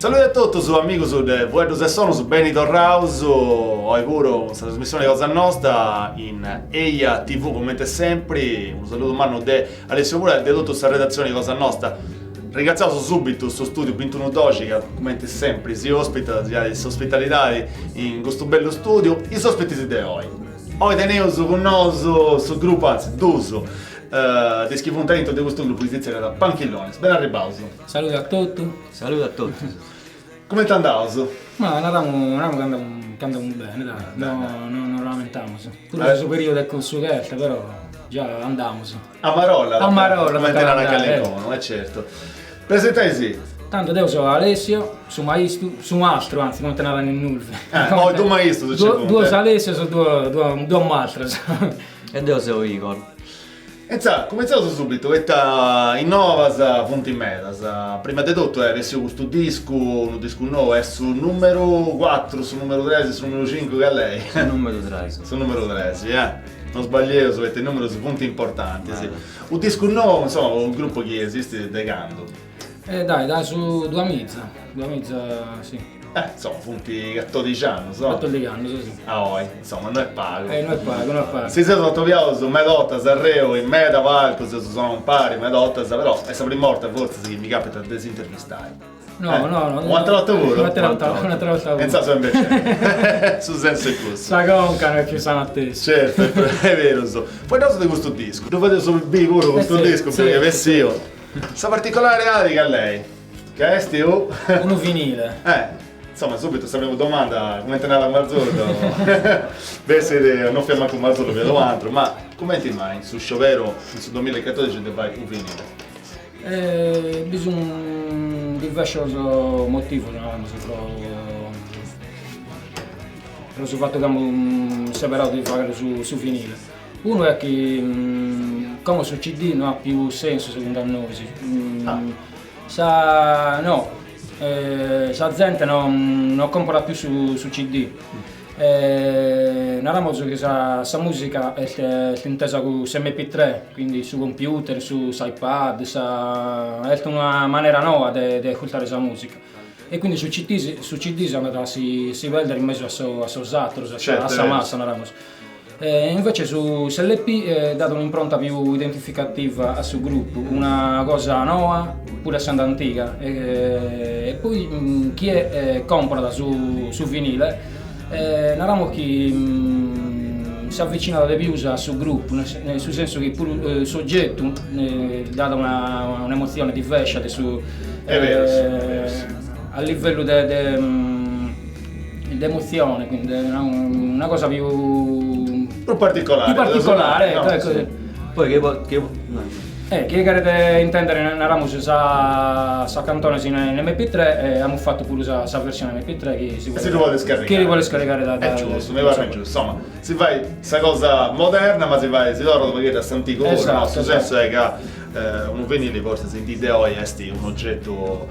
Saluti a tutti, su amigos de Vuedos e Sono, su Benito Rauso, ho pure questa trasmissione Cosa Nostra in EIA TV come sempre, un saluto mano de Alessio Pura e di tutta questa redazione di Cosa Nostra. Ringraziamo subito il suo studio 21 Doci che come sempre si ospita, si ha le ospitalità in questo bello studio, i ospiti di oggi. Oggi teniamo con noi sul gruppo, anzi Duso, di schifondamento di questo gruppo di Svizzera da Panchillones. Ben arrivato. Saluti a tutti. Saluti a tutti. Come ti andato? Ma andiamo bene, dai. Non lamentiamo. Pure questo periodo è con sughetta, però già andiamo. A Marolla. A Marolla. Come te la Calencono, certo. Presentai. Tanto io sono Alessio, su maestro, anzi non te ne erano in nulla. Oh, tu maestro, due sono Alessio, sono due maestri. E io sono Igor. E sa, cominciamo subito, questa innova punti meta. Prima di tutto è questo disco, un disco nuovo, è sul numero 4, sul numero 3, sul numero 5 che è lei. Sul numero 3. Sul numero 3, sì, non sbaglio, avete il numero su punti importanti, sì. Un disco nuovo, insomma, un gruppo che esiste da canto. Dai, su due amici, sì. Insomma, punti 14 anni, so. 14 anni, sì. Insomma, non è pago. Non è pago. Si sono trovato su Medotta, Sanremo, in Meta Valco, se sono un pari, Medotta, però è sempre morta, forse sì, mi capita di disintervistare. No. Quante volte pure? Un'altra volta. Pensato invece, su senso e questo. Sa conca non ci sono attesi. Certo, è vero, so. Poi cosa di questo disco? Lo vedo sul B questo disco, sì, perché avessi sì. io. Sta particolare arica a lei, che è stio? Uno vinile. Insomma, subito sapevo domanda, come te ne la Marzotto? Beh, se non ferma con Marzotto per l'altro, ma come ti mai su sciopero su 2014 te vai un vinile? Bisogna diverso motivo, lo so fatto che abbiamo separato di fare su vinile. Uno è che come su CD non ha più senso secondo noi. La gente non compra più su CD. Nella che sa musica è intesa con MP3, quindi su computer, su iPad, è una maniera nuova di ascoltare la musica. E quindi su CD si vede in mezzo a altri, a questa massa. Invece su SLP è data un'impronta più identificativa al suo gruppo, una cosa nuova pur essendo antica. E poi chi compra su vinile, notamos che si avvicina di più al suo gruppo, nel senso che pure il soggetto dà un'emozione diversa a livello di emozione, quindi una cosa più particolare, no, ecco. sì. Poi Chi volete intendere nella musica sa cantone in MP3 e abbiamo fatto pure questa versione MP3 che si vuole scaricare. Chi vuole scaricare da è giusto, mi pare giusto. Insomma, si fa questa cosa moderna, ma si torna perché da antico, esatto, no? Sul senso è che un vinile forse sentite oggi è un oggetto,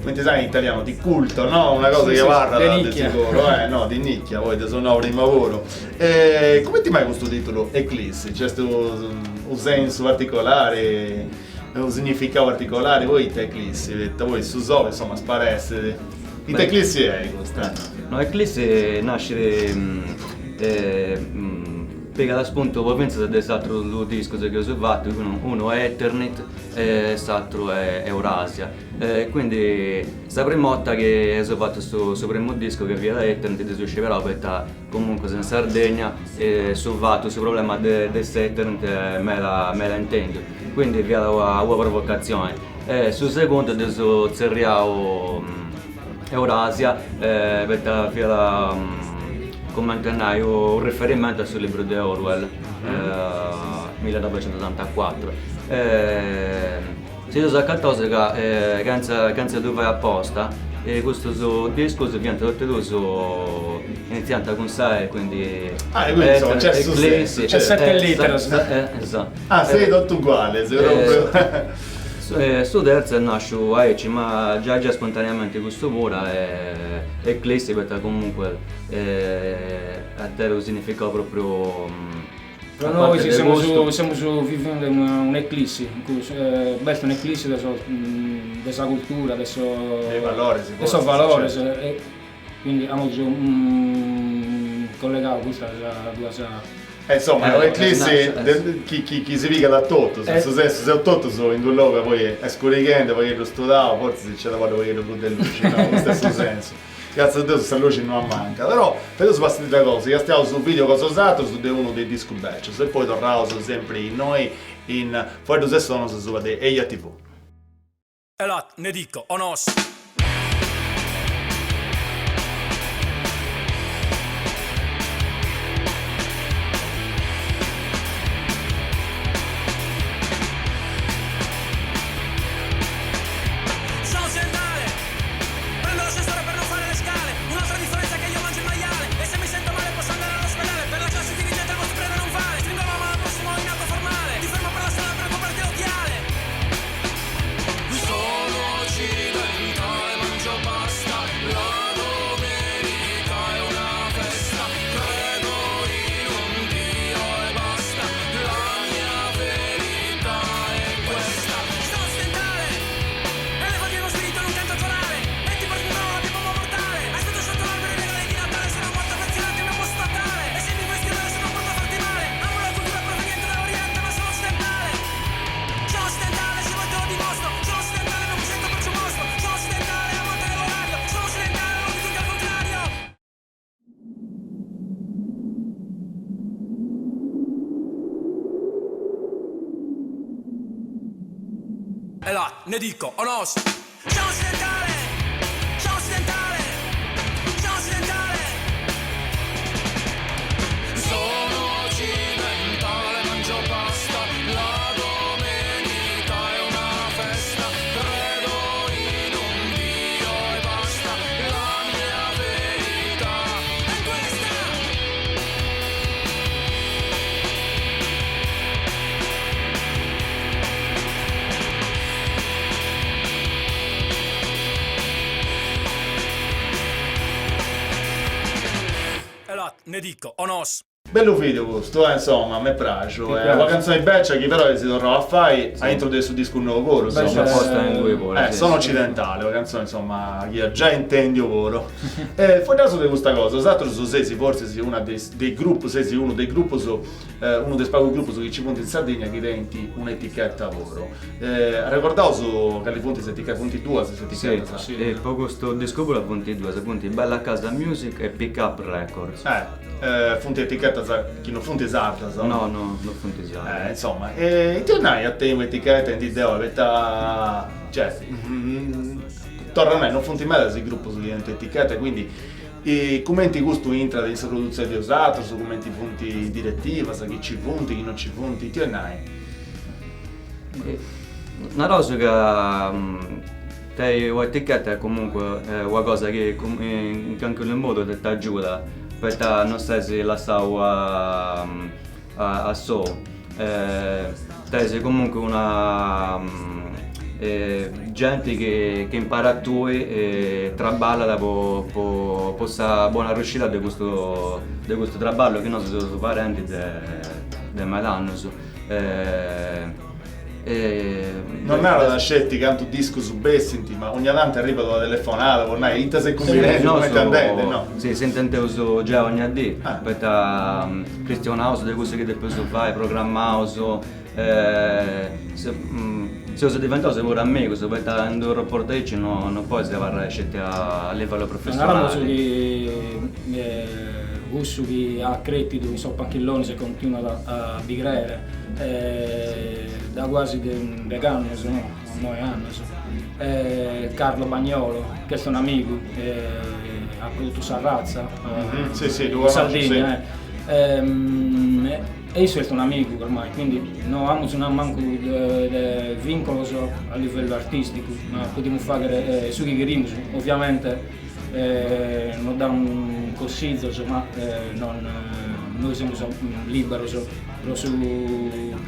come ti sai in italiano, di culto, no? Una cosa che parla di sicuro, no, di nicchia, poi ti sono prima lavoro. Come ti mai questo titolo Eclissi? C'è un senso particolare, un significato particolare, voi te Eclissi, voi su Sove, insomma, sparesse. I te Eclissi è questo? No, Eclissi nasce pega da spunto poi penso dell'altro due dischi che ho fatto, uno è Eternit e l'altro è Eurasia. Quindi sta prima volta che ho fatto questo primo disco che via da Eternit si uscirà perché comunque in Sardegna e ho fatto questo problema del Eternit me la intendo, quindi via la provocazione. Sul secondo ho zerriato Eurasia perché via la come anche un riferimento sul libro di Orwell, 1984. Si usa qualcosa che non dove apposta, e questo disco viene tradotto iniziando con 6, quindi quindi insomma c'è Eclissi, c'è 7 littere. Esatto. Sei tutto uguale, Su terza nasce Aici, ma già spontaneamente questo pure è Eclissi perché comunque a te lo significa proprio Per noi stiamo vivendo un'eclissi, un'eclissi della cultura, dei valori, e quindi abbiamo collegato questa cosa. Insomma, l'eclissi chi si pica da tutto, nel senso se tutto in due luoghi poi è scuricante, poi lo studiavo, forse c'è da fare poi lo delle luci, no, in stesso senso. Grazie a Dio questa luce non manca, però per adesso passate le cose, io stiamo sul video cosa usato su uno dei disco becci, e poi torniamo sempre in noi in fuori da stesso non si suba di Eia TV. E là, ne dico, onos. E là, ne dico, onos. Sono occidentale, sono occidentale, sono occidentale. Sono occidentale, mangio pasta, la domenica è una festa. Credo in un Dio e basta, la mia verità è questa. E là, ne dico, onos. Bello video questo, insomma, a me piace. La canzone beccia che però si tornava a fare a introdurre su disco un nuovo coro, insomma. Sono occidentale, la canzone insomma, che già intendi oro. Fuori caso di questa cosa, esatto, su Sesi forse sia uno dei gruppi, Sesi uno dei gruppi uno dei pochi gruppi che ci punti in Sardegna che diventi un'etichetta loro. Ricordavo su che li punti se etichetta punti tua, se etichetta. Sì, e poi questo disco pure punti due, se punti Bella Casa Music e Pick Up Records. Funti etichetta chi non funti esatta, no, non funti esatta. Insomma, e tornai a te un'etichetta in idea, cioè, torna a me, non funti mai da gruppo su etichetta, quindi commenti gusto intra di produzione di usato, su commenti punti direttiva, sa chi ci punti, chi non ci punti, tornai. Una cosa che l'etichetta è comunque una cosa che in anche nel modo ti aiuta. Perché non sei lasciato a solo. Sei comunque una gente che impara a tu e traballa per questa buona riuscita di questo traballo che noi siamo parenti del Malanno. Non era da scelti canto disco su Bessinti, ma ogni tanto arriva la telefonata, ormai ita se combinati, no, no? Sì, sentiamo già ogni dì, perché Christian House, le cose che ti posso fare, programmare, se diventato pure amico, se vuoi andare a rapportarci non puoi fare scelte a livello professionale. Gusto che ha credito in Soppanchillone si continua a migrare da quasi 10 anni, no? 9 anni. Carlo Bagnolo, che è un amico, ha prodotto Sarrazza, in Sardegna. E io sono un amico ormai, quindi non abbiamo manco di vincolo a livello artistico, ma possiamo fare su che queremos, ovviamente. Non dà un consiglio, ma noi siamo liberi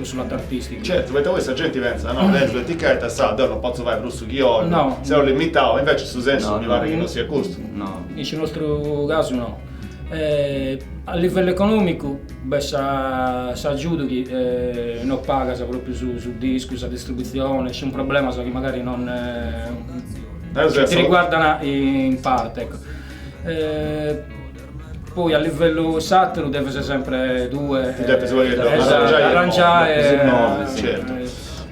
sull'atto artistico. Certo, perché questa gente pensa, no, adesso l'etichetta sa, non posso fare russo chiolo, no. Se lo limitavo, invece su senso mi pare che non sia questo. No. Nel nostro caso no. A livello economico, beh, sa giudo che non paga proprio sul disco, sulla distribuzione, c'è un problema che magari non ti riguarda in parte. Ecco. Poi a livello satiro deve essere sempre due, arrangiare. Certo.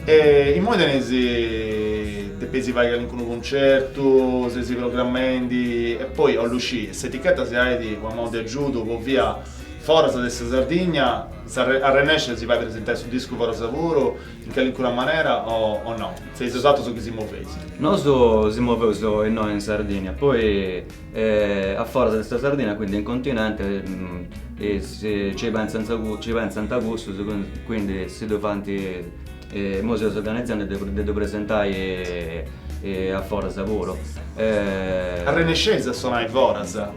E in modenesi pesi vai in un concerto, se si programmendi e poi all'uscire, se etichetta si hai di un modo di aiuto con via Forza dessa Sardegna, a Renesce si va a presentare sul disco Forza Lavoro in qualche maniera o no? Sei usato su che si muovesi? Noi si muoviamo in Sardegna, poi a Forza dessa Sardegna, quindi in continente, ci pensa in agosto, quindi si deve musei si organizzano e devo presentare a Forza Lavoro. A Renescenza suonai Forza,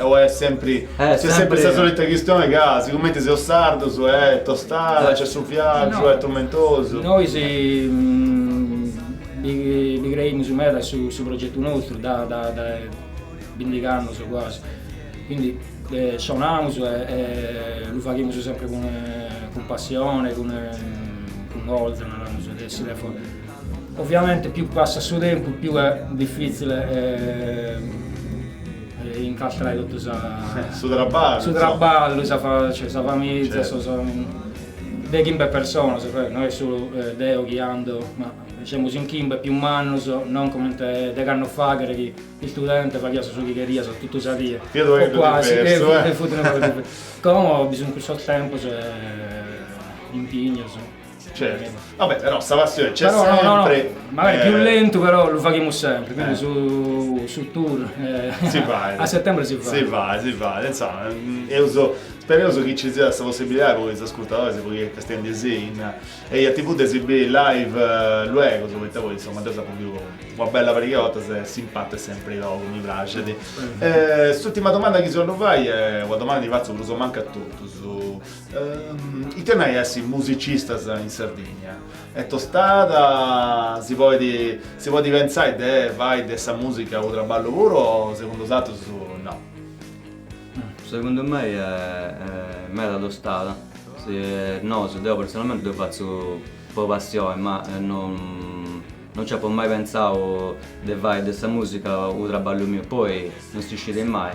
o è sempre questa solita questione che siccome sei sardo, è tostata, c'è sul viaggio, è tormentoso. Noi migreremo su progetto nostro da 20 anni quasi, quindi suoniamo e lo facciamo sempre con passione, con oltre adesso ovviamente più passa il tempo più è difficile incastrare tutto su traballo sa famiglia, de kimbe persone, noi solo deo guiando, ma diciamo in kimbe più umano, non come de canno fagare che il studente fa chiesa su chigheria, so tutto salia. O quasi, come bisogna questo tempo impegno. Certo, vabbè però sta passione c'è sempre. No. Magari più lento però lo facciamo sempre, quindi su tour si va. A settembre si va. Si va, insomma, spero che ci sia questa possibilità con gli ascoltatori, poi che stiamo in e a TV di esibire live luego, se voi insomma adesso più una bella paricotta, se si impatta sempre dopo, mi piace. L'ultima domanda che se lo fai è una domanda di faccio uso manca a tutto. I tenai essere musicista in Sardegna, è tostata, si può pensare vai di questa musica o traballo puro o secondo te no? Secondo me è mera tostata, no, se devo personalmente lo faccio per passione, ma non ci ho mai pensato di fare questa musica o traballo mio, poi non si scende mai,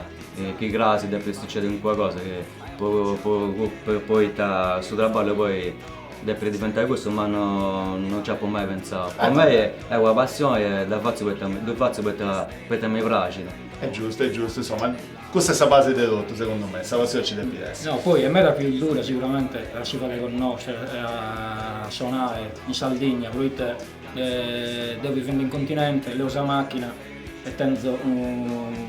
che grasi deve succedere in qualcosa che poi sul traballo poi deve diventare questo, ma non ci ho mai pensato. Per me è una passione, la faccio perché mi piace. È giusto, insomma, questa è la base di tutto secondo me, questa passione ci deve essere. No, poi a me era più dura sicuramente la città che conosce, a suonare in Sardegna, poi devi vivere in continente, le usa macchina e tengo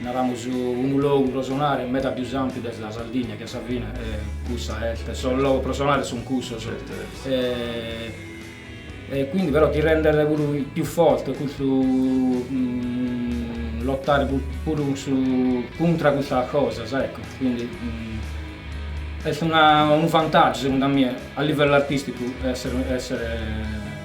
eravamo su un luogo per suonare in metà più ampio della Sardegna che Savina e solo luogo per suonare su un cuso e quindi però ti rende più forte lottare pure contro questa cosa, ecco. Quindi è un vantaggio secondo me a livello artistico essere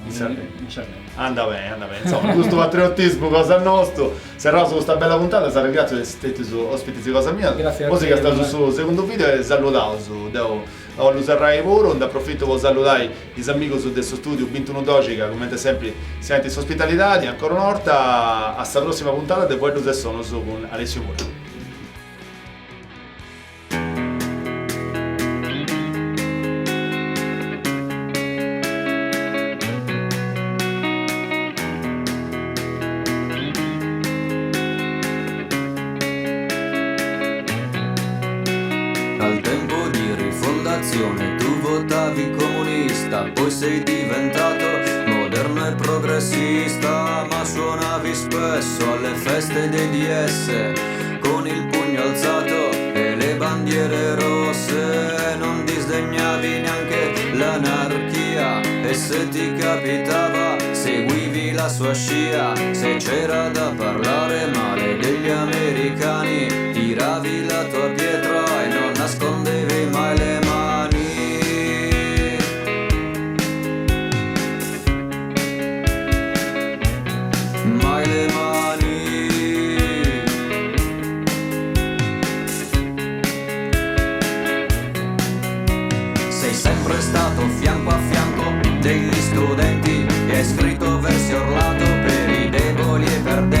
in Sardegna. Anda bene, insomma, questo patriottismo cosa nostro, se Rosa questa bella puntata, sarà ringrazio di essere ospiti di Cosa Mia. Grazie a te. Musica sta sul suo secondo video e salutato, devo usare lavoro, ne approfitto per salutare gli amici del questo studio, 21 Dogica, come sempre siete ospitalità, ancora una volta, alla prossima puntata di Vuoi Due Sono con Alessio Muro. Al tempo di rifondazione tu votavi comunista, poi sei diventato moderno e progressista, ma suonavi spesso alle feste dei DS con il pugno alzato e le bandiere rosse, non disdegnavi neanche l'anarchia e se ti capitava seguivi la sua scia, se c'era da parlare male degli americani tiravi la tua pietra e non nascondevi mai le mani. Mai le mani. sei sempre stato fianco a fianco degli studenti e hai scritto versi a urlato per i deboli e per